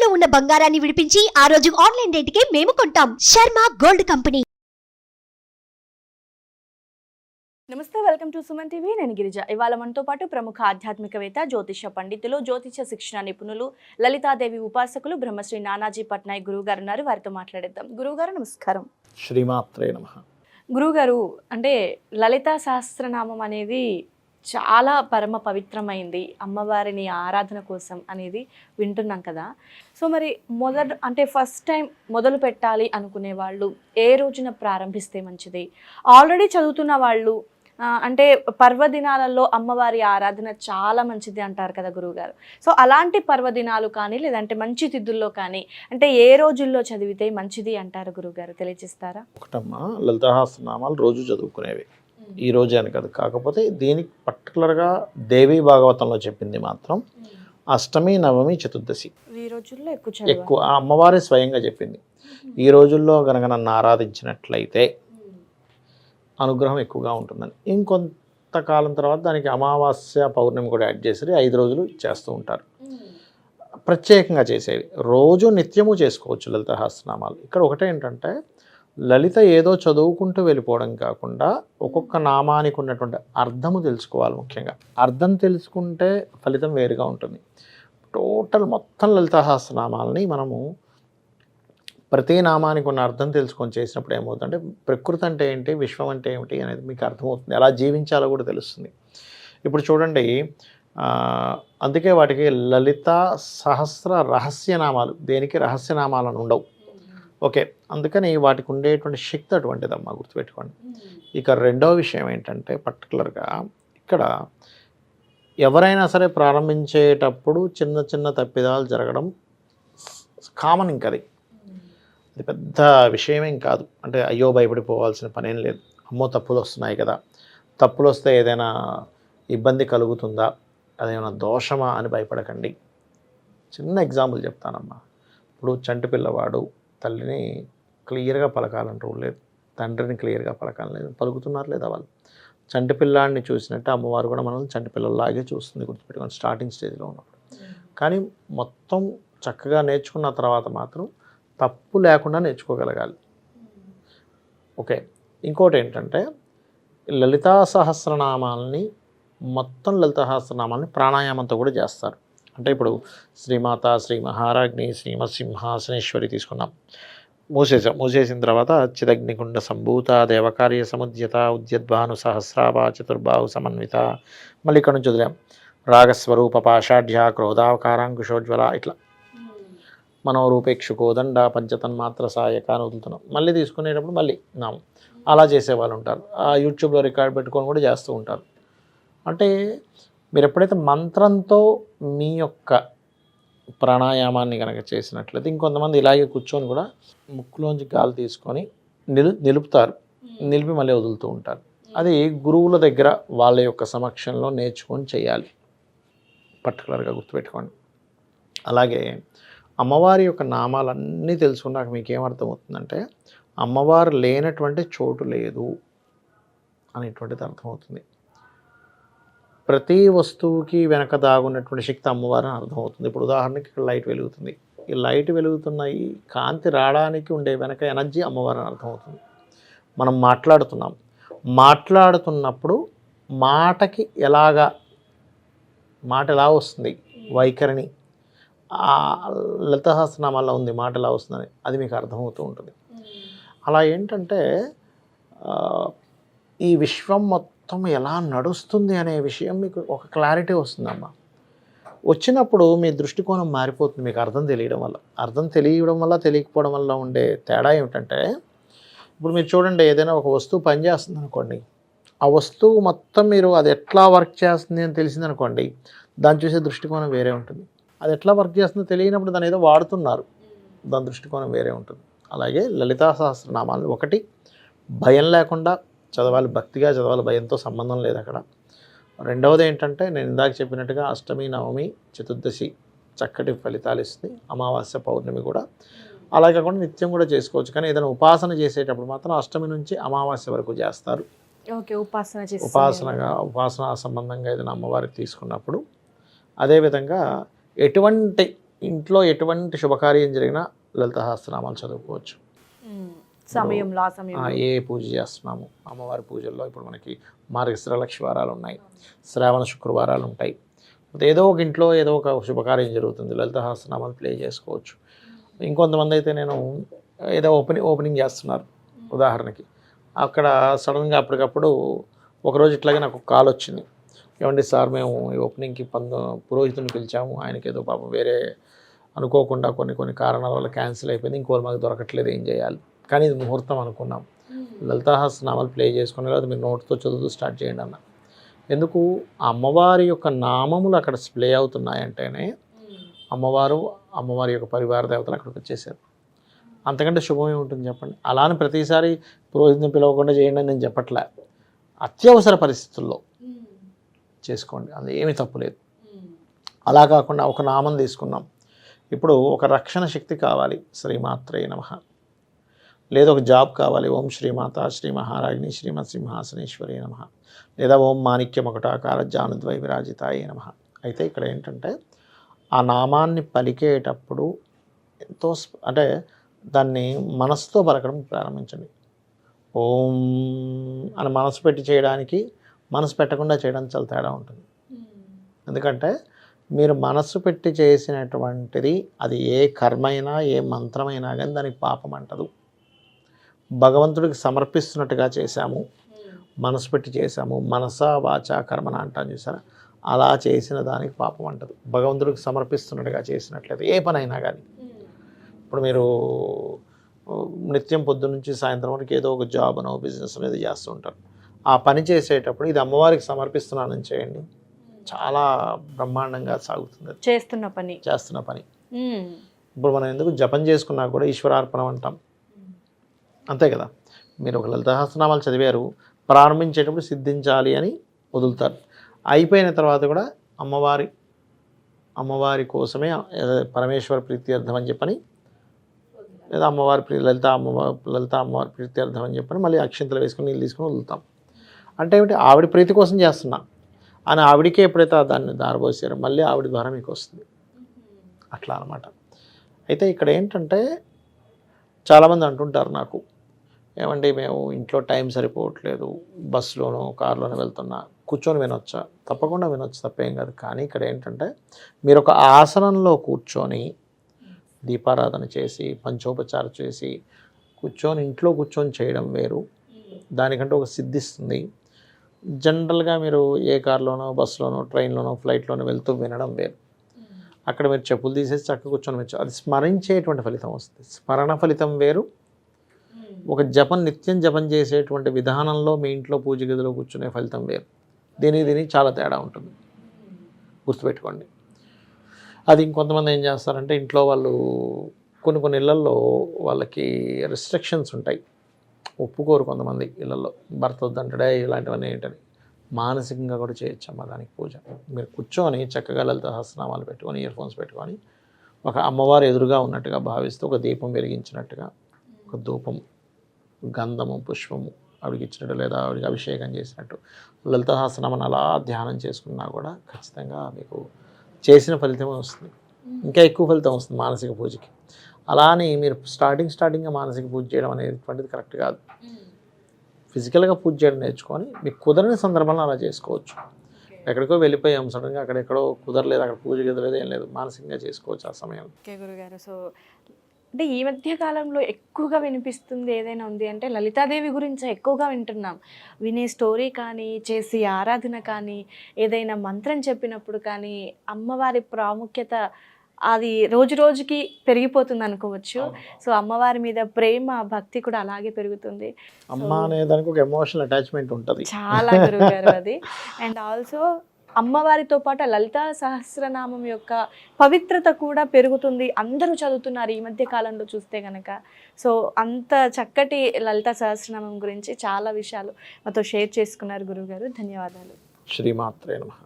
ఇంట్లో ఉన్న బంగారాన్ని విడిపించి ఆ రోజు ఆన్లైన్ రేటుకే మేము కొంటాం. Sharma gold company. నమస్తే, వెల్కమ్ టు సుమన్ టీవీ. నేను గిరిజ. ఇవాళ మనతో పాటు ప్రముఖ ఆధ్యాత్మికవేత్త, జ్యోతిష పండితులు, జ్యోతిష శిక్షణ నిపుణులు, లలితాదేవి ఉపాసకులు బ్రహ్మశ్రీ నానాజీ పట్నాయక్ గురువుగారు ఉన్నారు. వారితో మాట్లాడేద్దాం. గురువుగారు నమస్కారం. శ్రీమాత్రే నమః. గురువుగారు, అంటే లలితా సహస్రనామం అనేది చాలా పరమ పవిత్రమైంది, అమ్మవారిని ఆరాధన కోసం అనేది వింటున్నాం కదా. సో మరి ఫస్ట్ టైం మొదలు పెట్టాలి అనుకునే వాళ్ళు ఏ రోజున ప్రారంభిస్తే మంచిది? ఆల్రెడీ చదువుతున్న వాళ్ళు అంటే పర్వదినాలలో అమ్మవారి ఆరాధన చాలా మంచిది అంటారు కదా గురువుగారు. సో అలాంటి పర్వదినాలు కానీ లేదంటే మంచి తిథుల్లో కానీ అంటే ఏ రోజుల్లో చదివితే మంచిది అంటారు గురువుగారు, తెలియజేస్తారా? ఒకటమ్మా, లలితా సహస్రనామాలు రోజు చదువుకునేవి, ఈ రోజే అని కాదు. కాకపోతే దీనికి పర్టికులర్గా దేవీ భాగవతంలో చెప్పింది మాత్రం అష్టమి, నవమి, చతుర్దశి ఈ రోజుల్లో ఎక్కువ అమ్మవారే స్వయంగా చెప్పింది. ఈ రోజుల్లో కనుక నన్ను ఆరాధించినట్లయితే అనుగ్రహం ఎక్కువగా ఉంటుందని. ఇంకొంతకాలం తర్వాత దానికి అమావాస్య, పౌర్ణమి కూడా యాడ్ చేసి 5 రోజులు చేస్తూ ఉంటారు. ప్రత్యేకంగా చేసేవి రోజు నిత్యము చేసుకోవచ్చు లలిత సహస్రనామాలు. ఇక్కడ ఒకటే ఏంటంటే లలిత ఏదో చదువుకుంటూ వెళ్ళిపోవడం కాకుండా ఒక్కొక్క నామానికి ఉన్నటువంటి అర్థము తెలుసుకోవాలి. ముఖ్యంగా అర్థం తెలుసుకుంటే ఫలితం వేరుగా ఉంటుంది. టోటల్ మొత్తం లలిత సహస్రనామాలని మనము ప్రతి నామానికి ఉన్న అర్థం తెలుసుకొని చేసినప్పుడు ఏమవుతుందంటే ప్రకృతి అంటే ఏంటి, విశ్వం అంటే ఏమిటి అనేది మీకు అర్థమవుతుంది. ఎలా జీవించాలో కూడా తెలుస్తుంది. ఇప్పుడు చూడండి, అందుకే వాటికి లలిత సహస్ర రహస్యనామాలు, దేనికి రహస్యనామాలను ఉండవు. ఓకే, అందుకని వాటికి ఉండేటువంటి శక్తి అటువంటిదమ్మా, గుర్తుపెట్టుకోండి. ఇక రెండవ విషయం ఏంటంటే పర్టికులర్గా ఇక్కడ ఎవరైనా సరే ప్రారంభించేటప్పుడు చిన్న చిన్న తప్పిదాలు జరగడం కామన్. ఇంకది అది పెద్ద విషయమేం కాదు. అంటే అయ్యో భయపడిపోవాల్సిన పనేం లేదు. అమ్మో తప్పులు వస్తున్నాయి కదా, తప్పులు వస్తే ఏదైనా ఇబ్బంది కలుగుతుందా, అదేమైనా దోషమా అని భయపడకండి. చిన్న ఎగ్జాంపుల్ చెప్తానమ్మా. ఇప్పుడు చంటి పిల్లవాడు తల్లిని క్లియర్గా పలకాలని రూల్ లేదు, తండ్రిని క్లియర్గా పలకాలని లేదు. పలుకుతున్నారు లేదా వాళ్ళు? చంటి పిల్లాడిని చూసినట్టు అమ్మవారు కూడా మనల్ని చంటి పిల్లల్లాగే చూస్తుంది, గుర్తుపెట్టుకోండి, స్టార్టింగ్ స్టేజ్లో ఉన్నప్పుడు. కానీ మొత్తం చక్కగా నేర్చుకున్న తర్వాత మాత్రం తప్పు లేకుండా నేర్చుకోగలగాలి. ఓకే, ఇంకోటి ఏంటంటే లలితా సహస్రనామాలని మొత్తం లలితా సహస్రనామాలని ప్రాణాయామంతో కూడా చేస్తారు. అంటే ఇప్పుడు శ్రీమాత, శ్రీ మహారాజ్ఞి, శ్రీమత్ సింహాసనేశ్వరి తీసుకున్నాం, మూసేసిన తర్వాత చిదగ్నికుండ సంభూత, దేవకార్య సముద్యత, ఉద్యద్భాను సహస్రాభ, చతుర్బాహు సమన్విత, మళ్ళీ ఇక్కడ నుంచి వదిలాం రాగస్వరూప పాషాఢ్య, క్రోధావకారాంకుశోజ్వల, ఇట్లా మనోరూపేక్షు కోదండ, పంచతన్మాత్ర సాయక అని వదులుతున్నాం. మళ్ళీ తీసుకునేటప్పుడు మళ్ళీ నామం. అలా చేసేవాళ్ళు ఉంటారు. యూట్యూబ్లో రికార్డ్ పెట్టుకొని కూడా చేస్తూ ఉంటారు. అంటే మీరు ఎప్పుడైతే మంత్రంతో మీ యొక్క ప్రాణాయామాన్ని కనుక చేసినట్లయితే, ఇంకొంతమంది ఇలాగే కూర్చొని కూడా ముక్కులోంచి గాలి తీసుకొని నిలుపుతారు, నిలిపి మళ్ళీ వదులుతూ ఉంటారు. అది గురువుల దగ్గర వాళ్ళ యొక్క సమక్షంలో నేర్చుకొని చేయాలి, పర్టికులర్గా గుర్తుపెట్టుకోండి. అలాగే అమ్మవారి యొక్క నామాలన్నీ తెలుసుకున్నాక మీకు ఏమర్థమవుతుందంటే అమ్మవారు లేనటువంటి చోటు లేదు అనేటువంటిది అర్థమవుతుంది. ప్రతి వస్తువుకి వెనక దాగున్నటువంటి శక్తి అమ్మవారు అని అర్థమవుతుంది. ఇప్పుడు ఉదాహరణకి ఇక్కడ లైట్ వెలుగుతుంది, ఈ లైట్ వెలుగుతున్న ఈ కాంతి రావడానికి ఉండే వెనక ఎనర్జీ అమ్మవారు అని అర్థమవుతుంది. మనం మాట్లాడుతున్నప్పుడు మాటకి మాట ఎలా వస్తుంది, వైఖరిని లలిత సహస్రనామాల్లో ఉంది, మాట ఎలా వస్తుందని అది మీకు అర్థమవుతూ ఉంటుంది. అలా ఏంటంటే ఈ విశ్వం మొత్తం ఎలా నడుస్తుంది అనే విషయం మీకు ఒక క్లారిటీ వస్తుందమ్మా. వచ్చినప్పుడు మీ దృష్టికోణం మారిపోతుంది మీకు అర్థం తెలియడం వల్ల. తెలియకపోవడం వల్ల ఉండే తేడా ఏమిటంటే, ఇప్పుడు మీరు చూడండి, ఏదైనా ఒక వస్తువు పనిచేస్తుంది అనుకోండి, ఆ వస్తువు మొత్తం మీరు అది ఎట్లా వర్క్ చేస్తుంది అని తెలిసింది అనుకోండి, దాన్ని చూసే దృష్టికోణం వేరే ఉంటుంది. అది ఎట్లా వర్క్ చేస్తుందో తెలియనప్పుడు దాన్ని ఏదో వాడుతున్నారు, దాని దృష్టికోణం వేరే ఉంటుంది. అలాగే లలితా సహస్రనామాలు ఒకటి భయం లేకుండా చదవాలి, భక్తిగా చదవాలి, భయంతో సంబంధం లేదు అక్కడ. రెండవది ఏంటంటే నేను ఇందాక చెప్పినట్టుగా అష్టమి, నవమి, చతుర్దశి చక్కటి ఫలితాలు ఇస్తుంది, అమావాస్య, పౌర్ణమి కూడా. అలా కాకుండా నిత్యం కూడా చేసుకోవచ్చు. కానీ ఏదైనా ఉపాసన చేసేటప్పుడు మాత్రం అష్టమి నుంచి అమావాస్య వరకు చేస్తారు. ఉపాసన సంబంధంగా ఏదైనా అమ్మవారికి తీసుకున్నప్పుడు. అదేవిధంగా ఎటువంటి ఇంట్లో ఎటువంటి శుభకార్యం జరిగినా లలిత సహస్రనామాలు చదువుకోవచ్చు. సమయంలో ఆ సమయంలో ఏ పూజ చేస్తున్నాము, అమ్మవారి పూజల్లో ఇప్పుడు మనకి మార్గశిర లక్ష వారాలు ఉన్నాయి, శ్రావణ శుక్రవారాలు ఉంటాయి, ఏదో ఒక ఇంట్లో ఏదో ఒక శుభకార్యం జరుగుతుంది, లలిత సహస్రనామాలు ప్లే చేసుకోవచ్చు. ఇంకొంతమంది అయితే నేను ఏదో ఓపెనింగ్ చేస్తున్నారు ఉదాహరణకి, అక్కడ సడన్గా అప్పటికప్పుడు ఒకరోజు ఇట్లాగే నాకు కాల్ వచ్చింది, ఏమండి సార్ మేము ఈ ఓపెనింగ్కి పురోహితుని పిలిచాము, ఆయనకి ఏదో పాపం వేరే అనుకోకుండా కొన్ని కారణాల వల్ల క్యాన్సిల్ అయిపోయింది, ఇంకోరు మాకు దొరకట్లేదు, ఏం చేయాలి, కానీ ఇది ముహూర్తం అనుకున్నాం, లలితా సహస్రనామాలు ప్లే చేసుకుని లేదా మీరు నోట్తో చదువుతూ స్టార్ట్ చేయండి అన్న. ఎందుకు అమ్మవారి యొక్క నామములు అక్కడ ప్లే అవుతున్నాయంటేనే అమ్మవారి యొక్క పరివార దేవతలు అక్కడికి వచ్చేసారు. అంతకంటే శుభమే ఉంటుంది చెప్పండి. అలానే ప్రతిసారి పురోహితుని పిలవకుండా చేయండి అని నేను చెప్పట్లే, అత్యవసర పరిస్థితుల్లో చేసుకోండి, అందులో ఏమీ తప్పులేదు. అలా కాకుండా ఒక నామం తీసుకున్నాం, ఇప్పుడు ఒక రక్షణ శక్తి కావాలి, శ్రీమాత్రే నమః, లేదా ఒక జాబ్ కావాలి, ఓం శ్రీమాత శ్రీ మహారాజ్ని శ్రీమత్ సింహాసనేశ్వరి నమః, లేదా ఓం మాణిక్యమకుటాకార జానుద్వై విరాజితాయే నమః. అయితే ఇక్కడ ఏంటంటే ఆ నామాన్ని పలికేటప్పుడు ఎంతో అంటే దాన్ని మనసుతో పలకడం ప్రారంభించండి. ఓం అని మనసు పెట్టి చేయడానికి, మనసు పెట్టకుండా చేయడానికి చాలా తేడా ఉంటుంది. ఎందుకంటే మీరు మనసు పెట్టి చేసినటువంటిది అది ఏ కర్మైనా ఏ మంత్రమైనా కానీ దానికి పాపం అంటదు. భగవంతుడికి సమర్పిస్తున్నట్టుగా చేశాము, మనసు పెట్టి చేశాము, మనస వాచ కర్మన అంటాను చూసారా, అలా చేసిన దానికి పాపం అంటదు. భగవంతుడికి సమర్పిస్తున్నట్టుగా చేసినట్లయితే ఏ పనైనా కానీ, ఇప్పుడు మీరు నిత్యం పొద్దున్న నుంచి సాయంత్రం వరకు ఏదో ఒక జాబ్ అనో బిజినెస్ అనేది చేస్తూ ఉంటారు, ఆ పని చేసేటప్పుడు ఇది అమ్మవారికి సమర్పిస్తున్నానని చేయండి, చాలా బ్రహ్మాండంగా సాగుతుంది చేస్తున్న పని. ఇప్పుడు మనం ఎందుకు జపం చేసుకున్నా కూడా ఈశ్వరార్పణం అంటాం, అంతే కదా. మీరు ఒక లలిత సహస్రనామాలు చదివారు, ప్రారంభించేటప్పుడు సిద్ధించాలి అని వదులుతారు, అయిపోయిన తర్వాత కూడా అమ్మవారి కోసమే పరమేశ్వర ప్రీత్యర్థం అని చెప్పని, లేదా లలిత అమ్మవారి ప్రీత్యర్థం అని చెప్పని మళ్ళీ అక్షింతలు వేసుకొని నీళ్ళు తీసుకొని వదులుతాం. అంటే ఏమిటి, ఆవిడ ప్రీతి కోసం చేస్తున్నా అని ఆవిడికే ఎప్పుడైతే దాన్ని దారబోసారో మళ్ళీ ఆవిడ ద్వారా మీకు వస్తుంది, అట్లా అనమాట. అయితే ఇక్కడ ఏంటంటే చాలామంది అంటుంటారు నాకు, ఏమండి మేము ఇంట్లో టైం సరిపోవట్లేదు, బస్సులోనో కారులోనో వెళ్తున్నా, కూర్చొని వినొచ్చా? తప్పకుండా వినొచ్చు, తప్పేం కాదు. కానీ ఇక్కడ ఏంటంటే మీరు ఒక ఆసనంలో కూర్చొని దీపారాధన చేసి పంచోపచారం చేసి ఇంట్లో కూర్చొని చేయడం వేరు, దానికంటే ఒక సిద్ధిస్తుంది. జనరల్గా మీరు ఏ కార్లోనో బస్సులోనో ట్రైన్లోనో ఫ్లైట్లోనో వెళ్తూ వినడం వేరు. అక్కడ మీరు చెప్పులు తీసేసి చక్కగా కూర్చొని వినొచ్చు, అది స్మరించేటువంటి ఫలితం వస్తుంది. స్మరణ ఫలితం వేరు, ఒక నిత్యం జపం చేసేటువంటి విధానంలో మీ ఇంట్లో పూజ గదిలో కూర్చునే ఫలితం వేరు. దీనికి చాలా తేడా ఉంటుంది, గుర్తుపెట్టుకోండి. అది ఇంకొంతమంది ఏం చేస్తారంటే ఇంట్లో వాళ్ళు కొన్ని ఇళ్లలో వాళ్ళకి రెస్ట్రిక్షన్స్ ఉంటాయి, ఒప్పుకోరు కొంతమంది ఇళ్లలో, భర్త వద్దంటాడే ఇలాంటివన్నీ ఏంటని. మానసికంగా కూడా చేయొచ్చమ్మా దానికి పూజ. మీరు కూర్చొని చక్కగా లలిత సహస్రనామాలు పెట్టుకొని ఇయర్ ఫోన్స్ పెట్టుకొని ఒక అమ్మవారు ఎదురుగా ఉన్నట్టుగా భావిస్తూ ఒక దీపం వెలిగించినట్టుగా, ఒక ధూపం గంధము పుష్పము ఆవిడకి ఇచ్చినట్టు లేదా ఆవిడకి అభిషేకం చేసినట్టు లలిత సహస్రనామాన్ని అలా ధ్యానం చేసుకున్నా కూడా ఖచ్చితంగా మీకు చేసిన ఫలితమే వస్తుంది, ఇంకా ఎక్కువ ఫలితం వస్తుంది మానసిక పూజకి. అలా అని మీరు స్టార్టింగ్గా మానసిక పూజ చేయడం అనేటువంటిది కరెక్ట్ కాదు. ఫిజికల్గా పూజ చేయడం నేర్చుకొని మీకు కుదరని సందర్భంలో అలా చేసుకోవచ్చు. ఎక్కడికో వెళ్ళిపోయాం సడన్గా, అక్కడెక్కడో కుదరలేదు, అక్కడ పూజ గదిలేదు, ఏం లేదు, మానసికంగా చేసుకోవచ్చు ఆ సమయంలో. ఓకే గురుగారు, సో అంటే ఈ మధ్య కాలంలో ఎక్కువగా వినిపిస్తుంది ఏదైనా ఉంది అంటే లలితాదేవి గురించి ఎక్కువగా వింటున్నాం. వినే స్టోరీ కానీ, చేసే ఆరాధన కానీ, ఏదైనా మంత్రం చెప్పినప్పుడు కానీ అమ్మవారి ప్రాముఖ్యత అది రోజు రోజుకి పెరిగిపోతుంది అనుకోవచ్చు. సో అమ్మవారి మీద ప్రేమ భక్తి కూడా అలాగే పెరుగుతుంది. అమ్మ అనే దానికి ఒక ఎమోషనల్ అటాచ్మెంట్ ఉంటుంది చాలా గురుగారు అది. అండ్ ఆల్సో అమ్మవారితో పాటు లలితా సహస్రనామం యొక్క పవిత్రత కూడా పెరుగుతుంది, అందరూ చదువుతున్నారు ఈ మధ్య కాలంలో చూస్తే కనుక. సో అంత చక్కటి లలితా సహస్రనామం గురించి చాలా విషయాలు మాతో షేర్ చేసుకున్నారు గురువుగారు, ధన్యవాదాలు. శ్రీమాత్రే నమః.